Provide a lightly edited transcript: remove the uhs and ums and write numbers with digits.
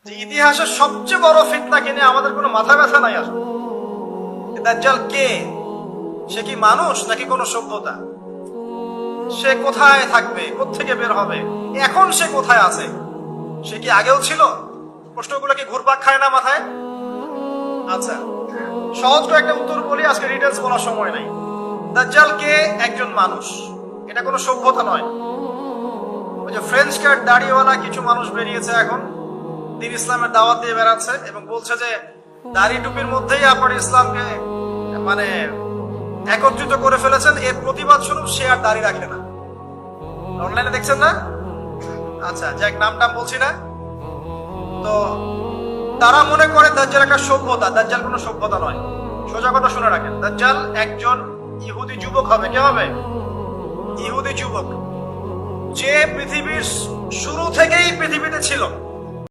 যে ইতিহাসের সবচেয়ে বড় ফিতনাকে নিয়ে আমাদের কোনো মাথা ব্যথা নাই আসলে। দাজ্জাল কে? সে কি মানুষ নাকি কোনো সভ্যতা? সে কোথায় থাকবে, কোত্থেকে বের হবে, এখন সে কোথায় আছে, সে কি আগেও ছিল? প্রশ্নগুলো কি ঘুরপাক খায় না মাথায়? আচ্ছা, সহজ করে একটা উত্তর বলি, আজকে ডিটেলস বলার সময় নাই। দাজ্জাল কে? একজন মানুষ, এটা কোনো সভ্যতা নয়। ওই যে ফ্রেঞ্চ কাট দাড়িওয়ালা কিছু মানুষ বেরিয়েছে এখন, দিন ইসলামের দাওয়াত দিয়ে বেড়াচ্ছে এবং বলছে যে দাড়ি টুপির মধ্যেই আপনার ইসলামকে মানে একত্রিত করে ফেলেছেন। এর প্রতিবাদ স্বরূপ সে আর দাড়ি রাখে না। অনলাইনে দেখছেন না? আচ্ছা, যাক, নাম বলছি না। তো তারা মনে করে দাজ্জাল একটা সভ্যতা। দাজ্জাল কোনো সভ্যতা নয়। সোজা কথা শুনে রাখেন, দাজ্জাল একজন ইহুদি যুবক হবে। কে হবে? ইহুদি যুবক, যে পৃথিবীর শুরু থেকেই পৃথিবীতে ছিল।